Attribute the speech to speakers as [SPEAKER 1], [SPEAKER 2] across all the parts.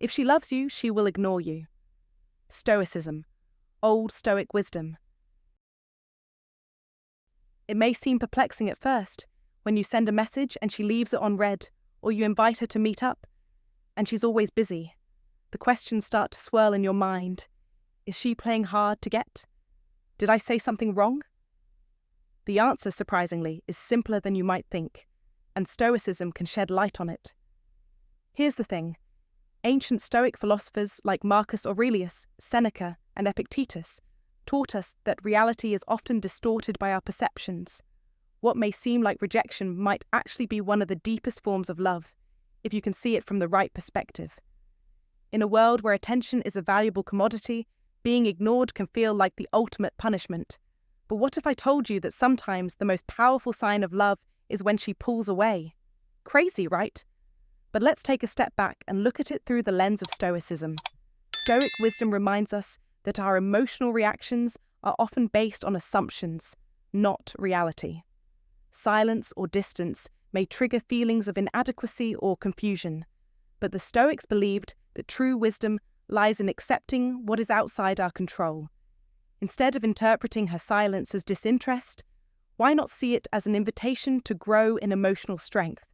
[SPEAKER 1] If she loves you, she will ignore you. Stoicism, Old Stoic wisdom. It may seem perplexing at first when you send a message and she leaves it unread, or you invite her to meet up and she's always busy. The questions start to swirl in your mind. Is she playing hard to get? Did I say something wrong? The answer, surprisingly, is simpler than you might think, and Stoicism can shed light on it. Here's the thing. Ancient Stoic philosophers like Marcus Aurelius, Seneca, and Epictetus taught us that reality is often distorted by our perceptions. What may seem like rejection might actually be one of the deepest forms of love, if you can see it from the right perspective. In a world where attention is a valuable commodity, being ignored can feel like the ultimate punishment. But what if I told you that sometimes the most powerful sign of love is when she pulls away? Crazy, right? But let's take a step back and look at it through the lens of Stoicism. Stoic wisdom reminds us that our emotional reactions are often based on assumptions, not reality. Silence or distance may trigger feelings of inadequacy or confusion, but the Stoics believed that true wisdom lies in accepting what is outside our control. Instead of interpreting her silence as disinterest, why not see it as an invitation to grow in emotional strength?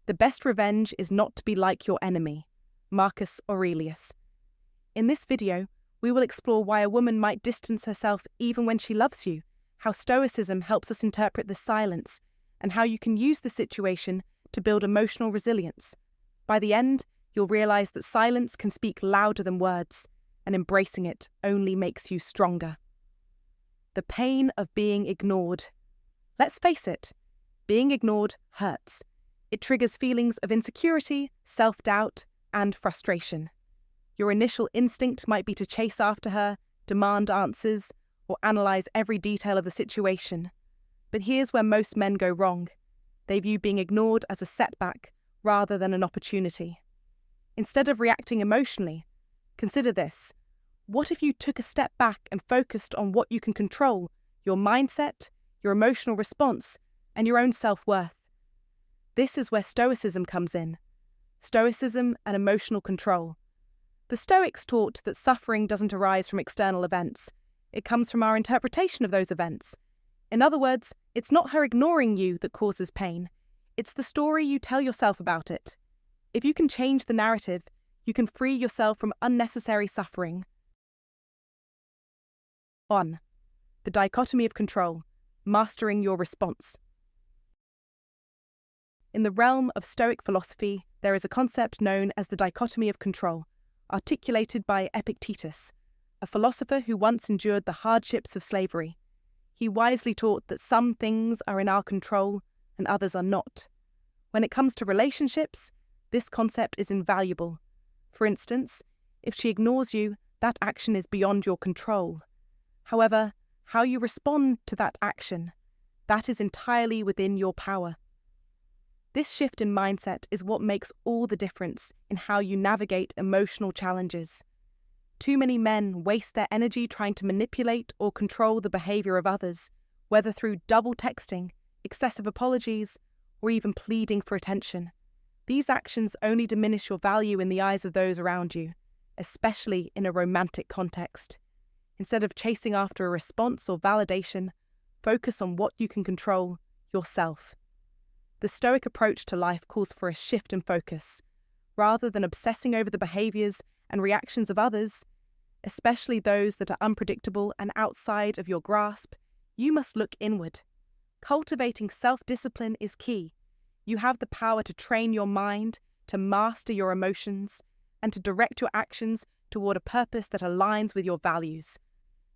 [SPEAKER 1] The best revenge is not to be like your enemy. Marcus Aurelius. In this video, we will explore why a woman might distance herself even when she loves you, how Stoicism helps us interpret the silence, and how you can use the situation to build emotional resilience. By the end, you'll realize that silence can speak louder than words, and embracing it only makes you stronger. The pain of being ignored. Let's face it, being ignored hurts. It triggers feelings of insecurity, self-doubt, and frustration. Your initial instinct might be to chase after her, demand answers, or analyze every detail of the situation. But here's where most men go wrong. They view being ignored as a setback rather than an opportunity. Instead of reacting emotionally, consider this. What if you took a step back and focused on what you can control, your mindset, your emotional response, and your own self-worth? This is where Stoicism comes in. Stoicism and emotional control. The Stoics taught that suffering doesn't arise from external events. It comes from our interpretation of those events. In other words, it's not her ignoring you that causes pain. It's the story you tell yourself about it. If you can change the narrative, you can free yourself from unnecessary suffering. 1. The dichotomy of control, mastering your response. In the realm of Stoic philosophy, there is a concept known as the dichotomy of control, articulated by Epictetus, a philosopher who once endured the hardships of slavery. He wisely taught that some things are in our control and others are not. When it comes to relationships, this concept is invaluable. For instance, if she ignores you, that action is beyond your control. However, how you respond to that action, that is entirely within your power. This shift in mindset is what makes all the difference in how you navigate emotional challenges. Too many men waste their energy trying to manipulate or control the behavior of others, whether through double texting, excessive apologies, or even pleading for attention. These actions only diminish your value in the eyes of those around you, especially in a romantic context. Instead of chasing after a response or validation, focus on what you can control, yourself. The Stoic approach to life calls for a shift in focus. Rather than obsessing over the behaviors and reactions of others, especially those that are unpredictable and outside of your grasp, you must look inward. Cultivating self-discipline is key. You have the power to train your mind, to master your emotions, and to direct your actions toward a purpose that aligns with your values.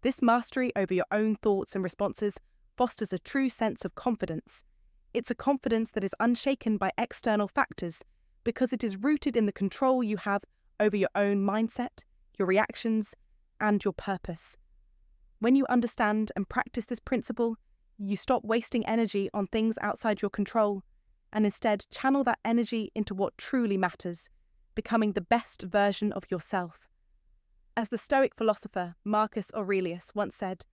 [SPEAKER 1] This mastery over your own thoughts and responses fosters a true sense of confidence. It's a confidence that is unshaken by external factors because it is rooted in the control you have over your own mindset, your reactions, and your purpose. When you understand and practice this principle, you stop wasting energy on things outside your control and instead channel that energy into what truly matters, becoming the best version of yourself. As the Stoic philosopher Marcus Aurelius once said,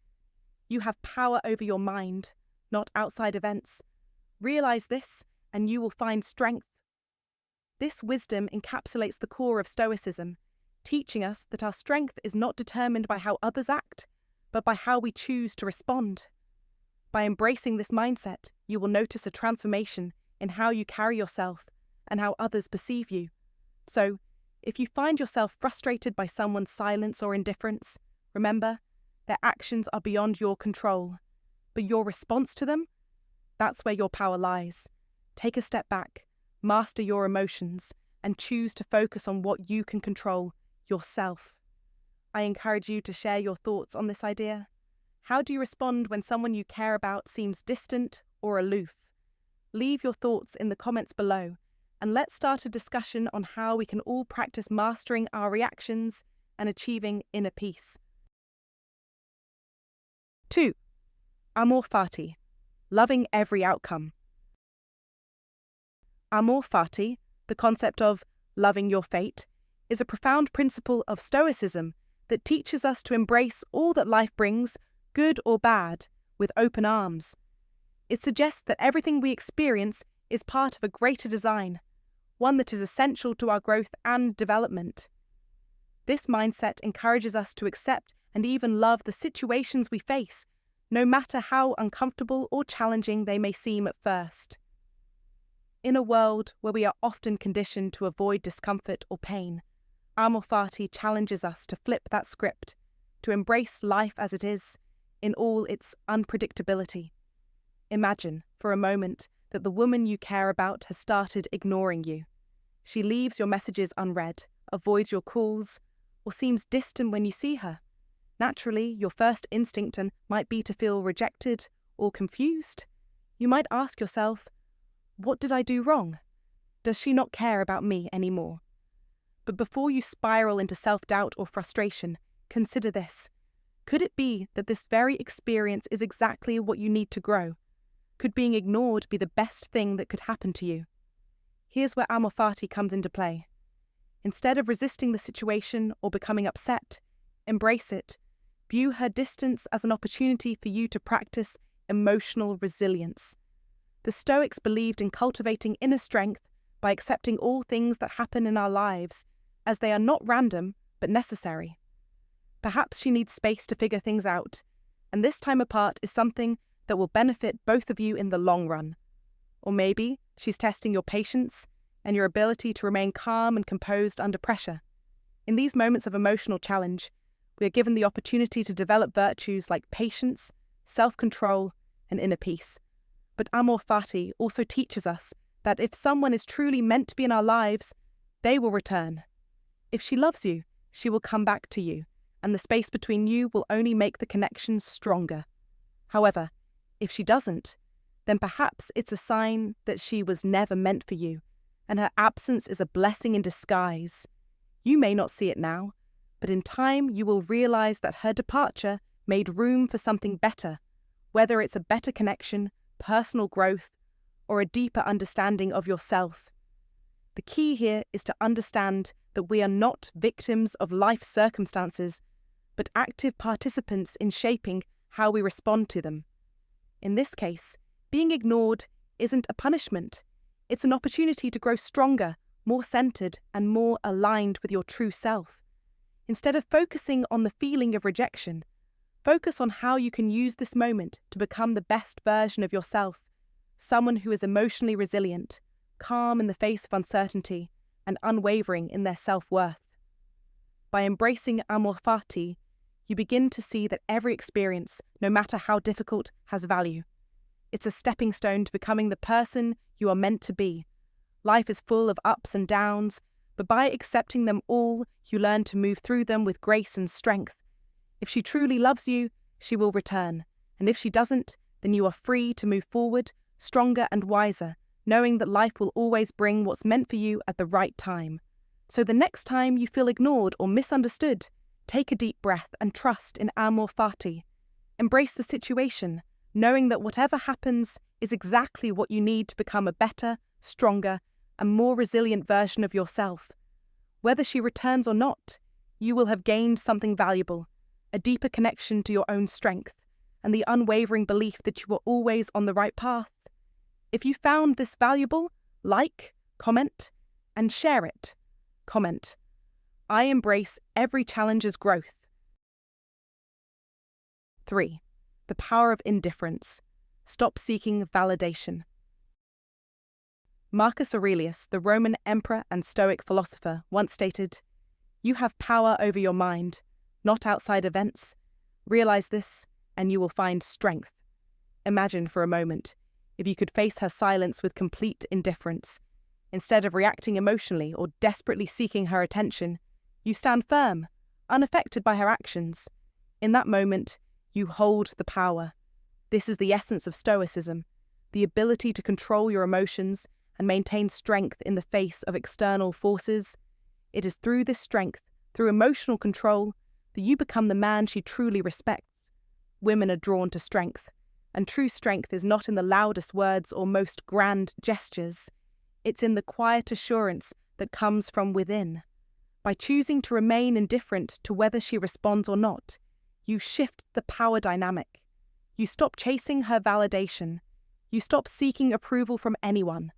[SPEAKER 1] "You have power over your mind, not outside events. Realize this, and you will find strength." This wisdom encapsulates the core of Stoicism, teaching us that our strength is not determined by how others act, but by how we choose to respond. By embracing this mindset, you will notice a transformation in how you carry yourself and how others perceive you. So, if you find yourself frustrated by someone's silence or indifference, remember, their actions are beyond your control. But your response to them? That's where your power lies. Take a step back, master your emotions, and choose to focus on what you can control, yourself. I encourage you to share your thoughts on this idea. How do you respond when someone you care about seems distant or aloof? Leave your thoughts in the comments below, and let's start a discussion on how we can all practice mastering our reactions and achieving inner peace. 2. Amor Fati, loving every outcome. Amor Fati, the concept of loving your fate, is a profound principle of Stoicism that teaches us to embrace all that life brings, good or bad, with open arms. It suggests that everything we experience is part of a greater design, one that is essential to our growth and development. This mindset encourages us to accept and even love the situations we face, no matter how uncomfortable or challenging they may seem at first. In a world where we are often conditioned to avoid discomfort or pain, Amor Fati challenges us to flip that script, to embrace life as it is, in all its unpredictability. Imagine, for a moment, that the woman you care about has started ignoring you. She leaves your messages unread, avoids your calls, or seems distant when you see her. Naturally, your first instinct might be to feel rejected or confused. You might ask yourself, what did I do wrong? Does she not care about me anymore? But before you spiral into self-doubt or frustration, consider this. Could it be that this very experience is exactly what you need to grow? Could being ignored be the best thing that could happen to you? Here's where Amor Fati comes into play. Instead of resisting the situation or becoming upset, embrace it. View her distance as an opportunity for you to practice emotional resilience. The Stoics believed in cultivating inner strength by accepting all things that happen in our lives, as they are not random, but necessary. Perhaps she needs space to figure things out, and this time apart is something that will benefit both of you in the long run. Or maybe she's testing your patience and your ability to remain calm and composed under pressure. In these moments of emotional challenge, we are given the opportunity to develop virtues like patience, self-control, and inner peace. But Amor Fati also teaches us that if someone is truly meant to be in our lives, they will return. If she loves you, she will come back to you, and the space between you will only make the connection stronger. However, if she doesn't, then perhaps it's a sign that she was never meant for you, and her absence is a blessing in disguise. You may not see it now, but in time you will realize that her departure made room for something better, whether it's a better connection, personal growth, or a deeper understanding of yourself. The key here is to understand that we are not victims of life circumstances, but active participants in shaping how we respond to them. In this case, being ignored isn't a punishment. It's an opportunity to grow stronger, more centered, and more aligned with your true self. Instead of focusing on the feeling of rejection, focus on how you can use this moment to become the best version of yourself, someone who is emotionally resilient, calm in the face of uncertainty, and unwavering in their self-worth. By embracing Amor Fati, you begin to see that every experience, no matter how difficult, has value. It's a stepping stone to becoming the person you are meant to be. Life is full of ups and downs, but by accepting them all, you learn to move through them with grace and strength. If she truly loves you, she will return, and if she doesn't, then you are free to move forward, stronger and wiser, knowing that life will always bring what's meant for you at the right time. So the next time you feel ignored or misunderstood, take a deep breath and trust in Amor Fati. Embrace the situation, knowing that whatever happens is exactly what you need to become a better, stronger, and more resilient version of yourself. Whether she returns or not, you will have gained something valuable, a deeper connection to your own strength, and the unwavering belief that you are always on the right path. If you found this valuable, like, comment, and share it. Comment, I embrace every challenge as growth. 3. The power of indifference. Stop seeking validation. Marcus Aurelius, the Roman emperor and Stoic philosopher, once stated, "You have power over your mind, not outside events. Realize this, and you will find strength." Imagine for a moment if you could face her silence with complete indifference. Instead of reacting emotionally or desperately seeking her attention, you stand firm, unaffected by her actions. In that moment, you hold the power. This is the essence of Stoicism, the ability to control your emotions and maintain strength in the face of external forces. It is through this strength, through emotional control, that you become the man she truly respects. Women are drawn to strength, and true strength is not in the loudest words or most grand gestures. It's in the quiet assurance that comes from within. By choosing to remain indifferent to whether she responds or not, you shift the power dynamic. You stop chasing her validation. You stop seeking approval from anyone.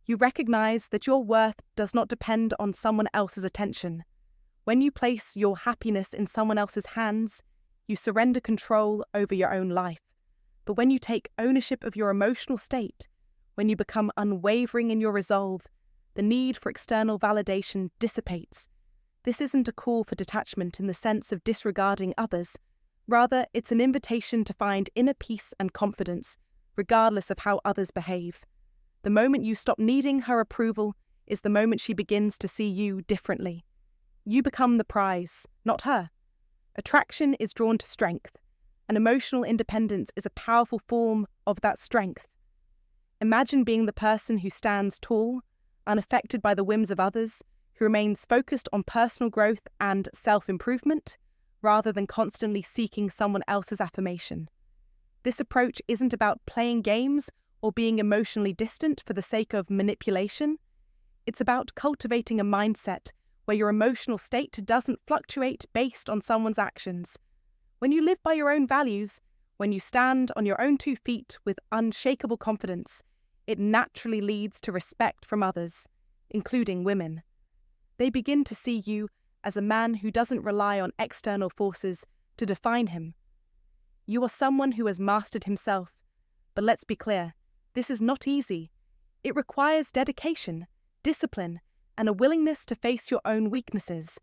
[SPEAKER 1] You recognize that your worth does not depend on someone else's attention. When you place your happiness in someone else's hands, you surrender control over your own life. But when you take ownership of your emotional state, when you become unwavering in your resolve, the need for external validation dissipates. This isn't a call for detachment in the sense of disregarding others. Rather, it's an invitation to find inner peace and confidence, regardless of how others behave. The moment you stop needing her approval is the moment she begins to see you differently. You become the prize, not her. Attraction is drawn to strength, and emotional independence is a powerful form of that strength. Imagine being the person who stands tall, unaffected by the whims of others, who remains focused on personal growth and self-improvement, rather than constantly seeking someone else's affirmation. This approach isn't about playing games or being emotionally distant for the sake of manipulation. It's about cultivating a mindset where your emotional state doesn't fluctuate based on someone's actions. When you live by your own values, when you stand on your own 2 feet with unshakable confidence, it naturally leads to respect from others, including women. They begin to see you as a man who doesn't rely on external forces to define him. You are someone who has mastered himself, but let's be clear, this is not easy. It requires dedication, discipline, and a willingness to face your own weaknesses.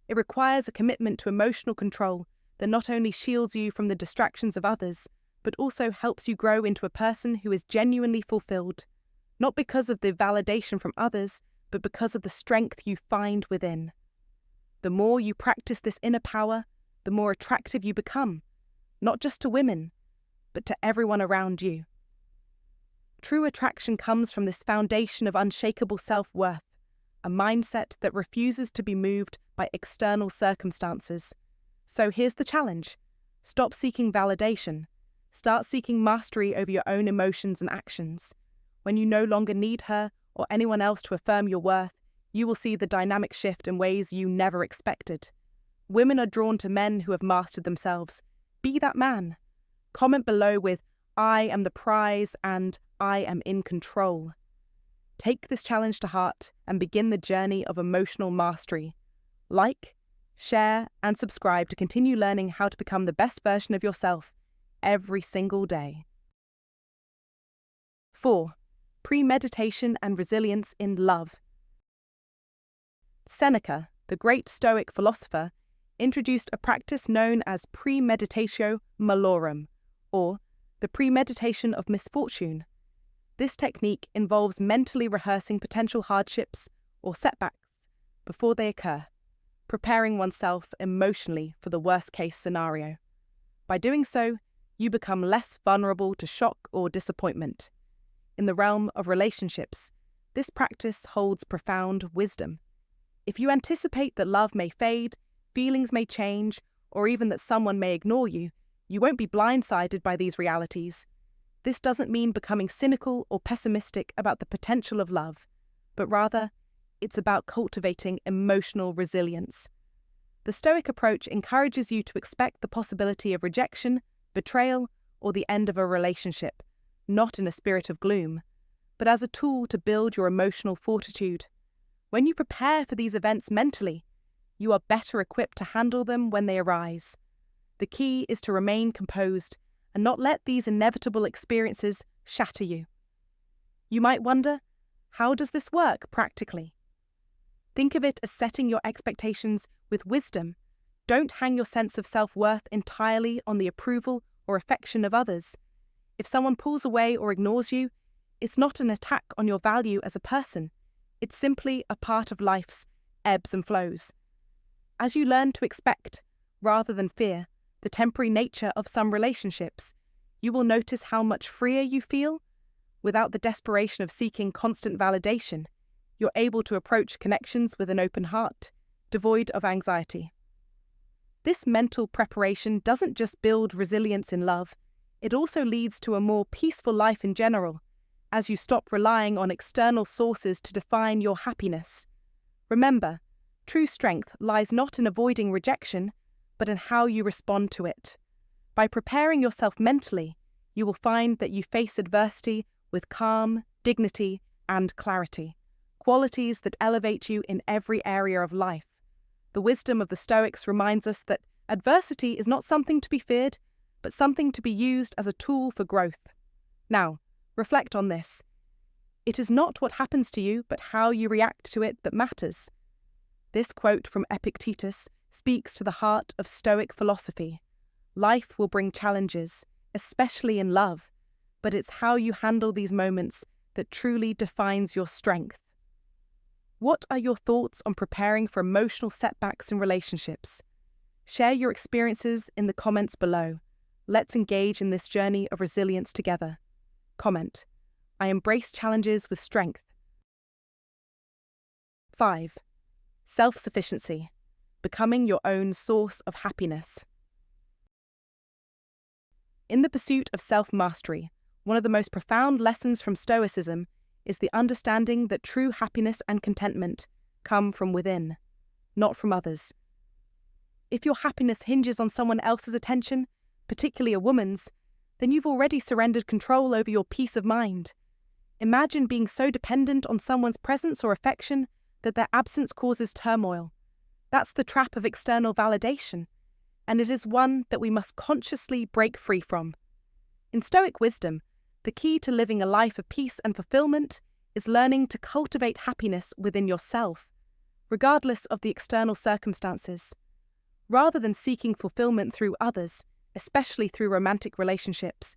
[SPEAKER 1] It requires a commitment to emotional control that not only shields you from the distractions of others, but also helps you grow into a person who is genuinely fulfilled, not because of the validation from others, but because of the strength you find within. The more you practice this inner power, the more attractive you become, not just to women, but to everyone around you. True attraction comes from this foundation of unshakable self-worth, a mindset that refuses to be moved by external circumstances. So here's the challenge. Stop seeking validation. Start seeking mastery over your own emotions and actions. When you no longer need her or anyone else to affirm your worth, you will see the dynamic shift in ways you never expected. Women are drawn to men who have mastered themselves. Be that man. Comment below with, "I am the prize" and "I am in control." Take this challenge to heart and begin the journey of emotional mastery. Like, share, and subscribe to continue learning how to become the best version of yourself every single day. 4. Premeditation and resilience in love. Seneca, the great Stoic philosopher, introduced a practice known as Premeditatio Malorum, or the premeditation of misfortune. This technique involves mentally rehearsing potential hardships or setbacks before they occur, preparing oneself emotionally for the worst-case scenario. By doing so, you become less vulnerable to shock or disappointment. In the realm of relationships, this practice holds profound wisdom. If you anticipate that love may fade, feelings may change, or even that someone may ignore you, you won't be blindsided by these realities. This doesn't mean becoming cynical or pessimistic about the potential of love, but rather, it's about cultivating emotional resilience. The Stoic approach encourages you to expect the possibility of rejection, betrayal, or the end of a relationship, not in a spirit of gloom, but as a tool to build your emotional fortitude. When you prepare for these events mentally, you are better equipped to handle them when they arise. The key is to remain composed and not let these inevitable experiences shatter you. You might wonder, how does this work practically? Think of it as setting your expectations with wisdom. Don't hang your sense of self-worth entirely on the approval or affection of others. If someone pulls away or ignores you, it's not an attack on your value as a person. It's simply a part of life's ebbs and flows. As you learn to expect, rather than fear, the temporary nature of some relationships, you will notice how much freer you feel. Without the desperation of seeking constant validation, you're able to approach connections with an open heart, devoid of anxiety. This mental preparation doesn't just build resilience in love, it also leads to a more peaceful life in general, as you stop relying on external sources to define your happiness. Remember, true strength lies not in avoiding rejection, but in how you respond to it. By preparing yourself mentally, you will find that you face adversity with calm, dignity, and clarity, qualities that elevate you in every area of life. The wisdom of the Stoics reminds us that adversity is not something to be feared, but something to be used as a tool for growth. Now, reflect on this. It is not what happens to you, but how you react to it that matters. This quote from Epictetus speaks to the heart of Stoic philosophy. Life will bring challenges, especially in love, but it's how you handle these moments that truly defines your strength. What are your thoughts on preparing for emotional setbacks in relationships? Share your experiences in the comments below. Let's engage in this journey of resilience together. Comment: I embrace challenges with strength. 5. Self-Sufficiency. Becoming your own source of happiness. In the pursuit of self-mastery, one of the most profound lessons from Stoicism is the understanding that true happiness and contentment come from within, not from others. If your happiness hinges on someone else's attention, particularly a woman's, then you've already surrendered control over your peace of mind. Imagine being so dependent on someone's presence or affection that their absence causes turmoil. That's the trap of external validation, and it is one that we must consciously break free from. In Stoic wisdom, the key to living a life of peace and fulfillment is learning to cultivate happiness within yourself, regardless of the external circumstances. Rather than seeking fulfillment through others, especially through romantic relationships,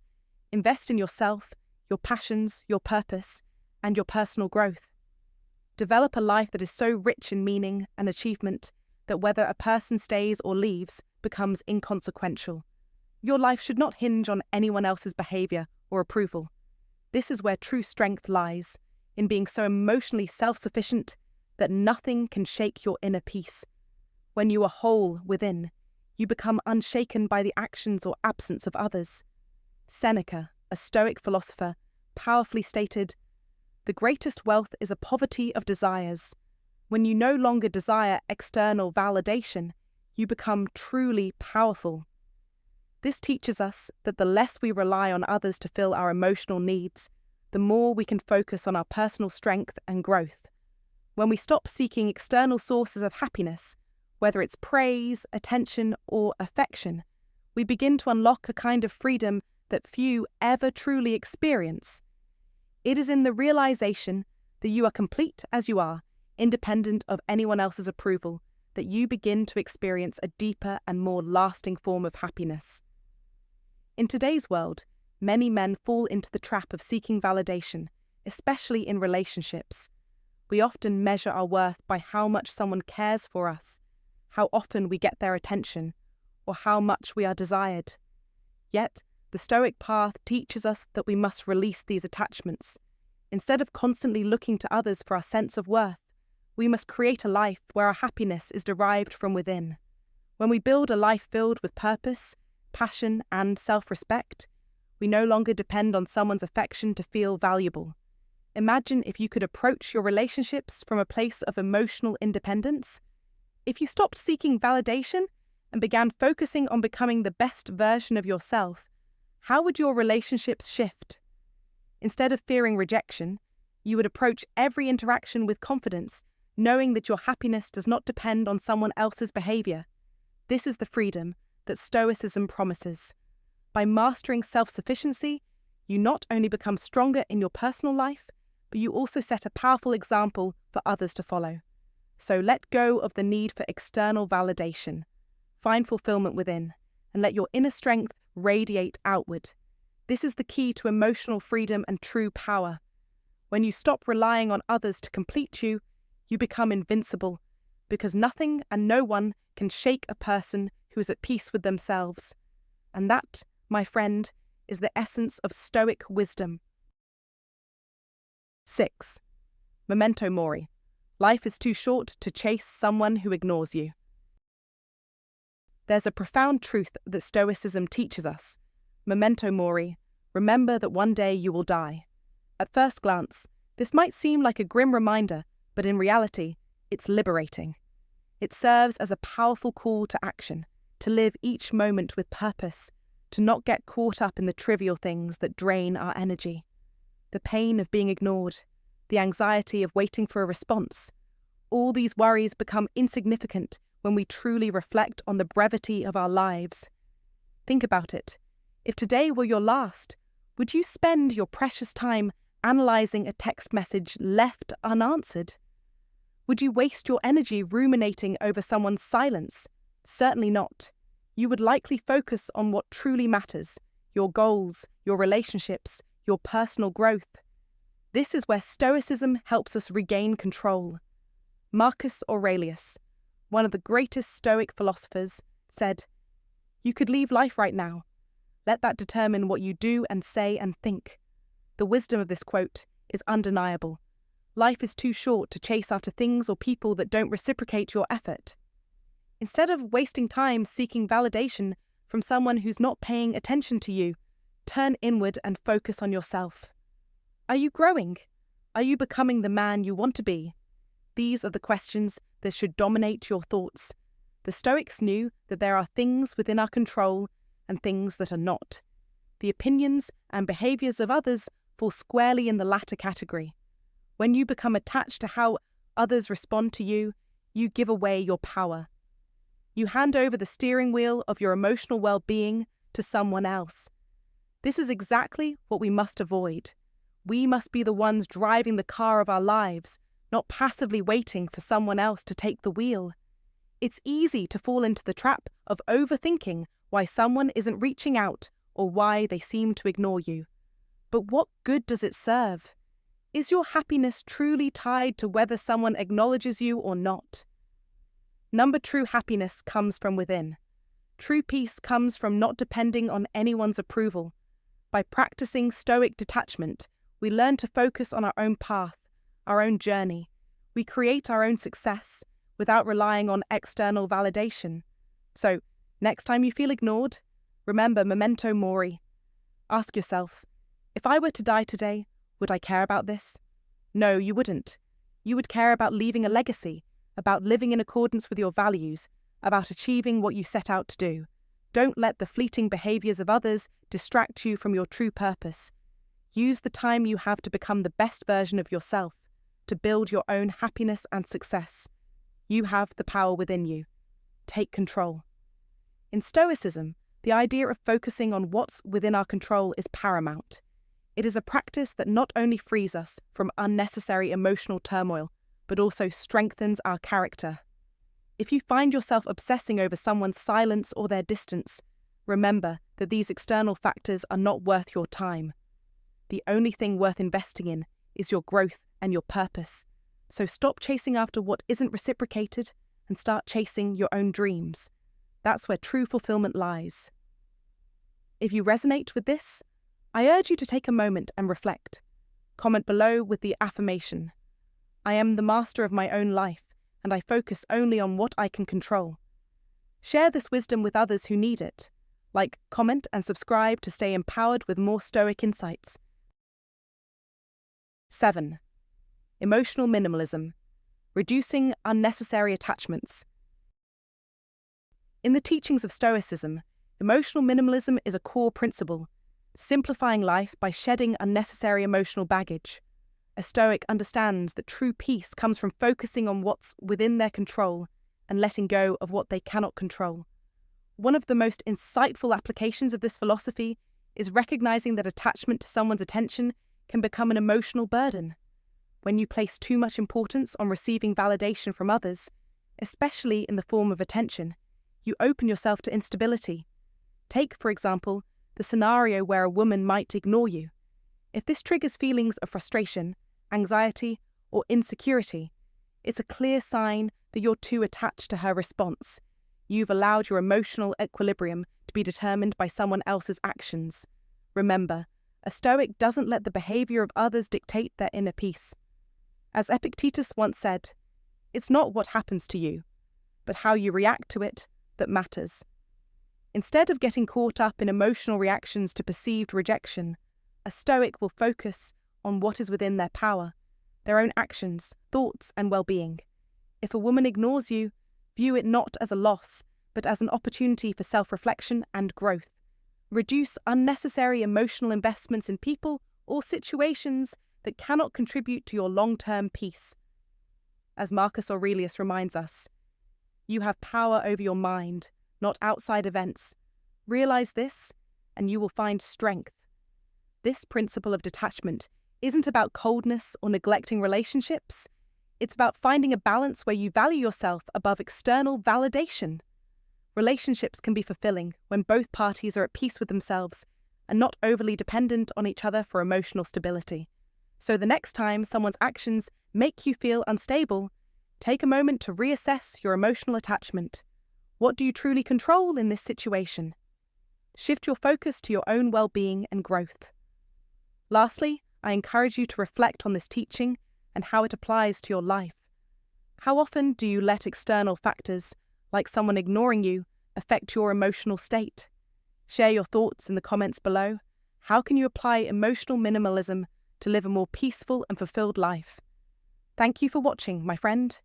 [SPEAKER 1] invest in yourself, your passions, your purpose, and your personal growth. Develop a life that is so rich in meaning and achievement that whether a person stays or leaves becomes inconsequential. Your life should not hinge on anyone else's behavior or approval. This is where true strength lies, in being so emotionally self-sufficient that nothing can shake your inner peace. When you are whole within, you become unshaken by the actions or absence of others. Seneca, a Stoic philosopher, powerfully stated, "The greatest wealth is a poverty of desires. When you no longer desire external validation, you become truly powerful." This teaches us that the less we rely on others to fill our emotional needs, the more we can focus on our personal strength and growth. When we stop seeking external sources of happiness, whether it's praise, attention, or affection, we begin to unlock a kind of freedom that few ever truly experience. It is in the realization that you are complete as you are, independent of anyone else's approval, that you begin to experience a deeper and more lasting form of happiness. In today's world, many men fall into the trap of seeking validation, especially in relationships. We often measure our worth by how much someone cares for us, how often we get their attention, or how much we are desired. Yet, the Stoic path teaches us that we must release these attachments. Instead of constantly looking to others for our sense of worth, we must create a life where our happiness is derived from within. When we build a life filled with purpose, passion, and self-respect, we no longer depend on someone's affection to feel valuable. Imagine if you could approach your relationships from a place of emotional independence. If you stopped seeking validation and began focusing on becoming the best version of yourself, how would your relationships shift? Instead of fearing rejection, you would approach every interaction with confidence, knowing that your happiness does not depend on someone else's behavior. This is the freedom that Stoicism promises. By mastering self-sufficiency, you not only become stronger in your personal life, but you also set a powerful example for others to follow. So let go of the need for external validation. Find fulfillment within, and let your inner strength radiate outward. This is the key to emotional freedom and true power. When you stop relying on others to complete you, you become invincible, because nothing and no one can shake a person who is at peace with themselves. And that, my friend, is the essence of Stoic wisdom. 6. Memento Mori. Life is too short to chase someone who ignores you. There's a profound truth that Stoicism teaches us. Memento Mori. Remember that one day you will die. At first glance, this might seem like a grim reminder, but in reality, it's liberating. It serves as a powerful call to action, to live each moment with purpose, to not get caught up in the trivial things that drain our energy. The pain of being ignored, the anxiety of waiting for a response. All these worries become insignificant when we truly reflect on the brevity of our lives. Think about it. If today were your last, would you spend your precious time analysing a text message left unanswered? Would you waste your energy ruminating over someone's silence? Certainly not. You would likely focus on what truly matters, your goals, your relationships, your personal growth. This is where Stoicism helps us regain control. Marcus Aurelius, one of the greatest Stoic philosophers, said, "You could leave life right now. Let that determine what you do and say and think." The wisdom of this quote is undeniable. Life is too short to chase after things or people that don't reciprocate your effort. Instead of wasting time seeking validation from someone who's not paying attention to you, turn inward and focus on yourself. Are you growing? Are you becoming the man you want to be? These are the questions that should dominate your thoughts. The Stoics knew that there are things within our control and things that are not. The opinions and behaviours of others fall squarely in the latter category. When you become attached to how others respond to you, you give away your power. You hand over the steering wheel of your emotional well-being to someone else. This is exactly what we must avoid. We must be the ones driving the car of our lives, not passively waiting for someone else to take the wheel. It's easy to fall into the trap of overthinking why someone isn't reaching out or why they seem to ignore you. But what good does it serve? Is your happiness truly tied to whether someone acknowledges you or not? True happiness comes from within. True peace comes from not depending on anyone's approval. By practicing Stoic detachment, we learn to focus on our own path, our own journey. We create our own success without relying on external validation. So, next time you feel ignored, remember Memento Mori. Ask yourself, if I were to die today, would I care about this? No, you wouldn't. You would care about leaving a legacy, about living in accordance with your values, about achieving what you set out to do. Don't let the fleeting behaviours of others distract you from your true purpose. Use the time you have to become the best version of yourself, to build your own happiness and success. You have the power within you. Take control. In Stoicism, the idea of focusing on what's within our control is paramount. It is a practice that not only frees us from unnecessary emotional turmoil, but also strengthens our character. If you find yourself obsessing over someone's silence or their distance, remember that these external factors are not worth your time. The only thing worth investing in is your growth and your purpose. So stop chasing after what isn't reciprocated and start chasing your own dreams. That's where true fulfillment lies. If you resonate with this, I urge you to take a moment and reflect. Comment below with the affirmation, "I am the master of my own life, and I focus only on what I can control." Share this wisdom with others who need it. Like, comment, and subscribe to stay empowered with more Stoic insights. 7. Emotional minimalism. Reducing unnecessary attachments. In the teachings of Stoicism, emotional minimalism is a core principle, simplifying life by shedding unnecessary emotional baggage. A Stoic understands that true peace comes from focusing on what's within their control and letting go of what they cannot control. One of the most insightful applications of this philosophy is recognizing that attachment to someone's attention can become an emotional burden. When you place too much importance on receiving validation from others, especially in the form of attention, you open yourself to instability. Take, for example, the scenario where a woman might ignore you. If this triggers feelings of frustration, anxiety, or insecurity, it's a clear sign that you're too attached to her response. You've allowed your emotional equilibrium to be determined by someone else's actions. Remember, a Stoic doesn't let the behavior of others dictate their inner peace. As Epictetus once said, it's not what happens to you, but how you react to it that matters. Instead of getting caught up in emotional reactions to perceived rejection, a Stoic will focus on what is within their power, their own actions, thoughts, and well-being. If a woman ignores you, view it not as a loss, but as an opportunity for self-reflection and growth. Reduce unnecessary emotional investments in people or situations that cannot contribute to your long-term peace. As Marcus Aurelius reminds us, you have power over your mind, not outside events. Realize this, and you will find strength. This principle of detachment isn't about coldness or neglecting relationships. It's about finding a balance where you value yourself above external validation. Relationships can be fulfilling when both parties are at peace with themselves and not overly dependent on each other for emotional stability. So the next time someone's actions make you feel unstable, take a moment to reassess your emotional attachment. What do you truly control in this situation? Shift your focus to your own well-being and growth. Lastly, I encourage you to reflect on this teaching and how it applies to your life. How often do you let external factors, like someone ignoring you, affect your emotional state? Share your thoughts in the comments below. How can you apply emotional minimalism to live a more peaceful and fulfilled life? Thank you for watching, my friend.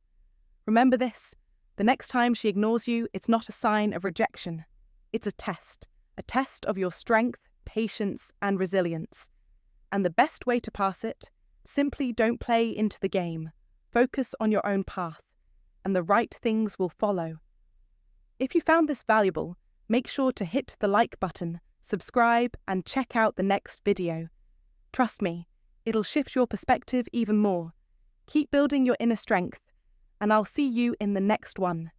[SPEAKER 1] Remember this, the next time she ignores you, it's not a sign of rejection. It's a test of your strength, patience, and resilience. And the best way to pass it, simply don't play into the game. Focus on your own path, and the right things will follow. If you found this valuable, make sure to hit the like button, subscribe, and check out the next video. Trust me, it'll shift your perspective even more. Keep building your inner strength, and I'll see you in the next one.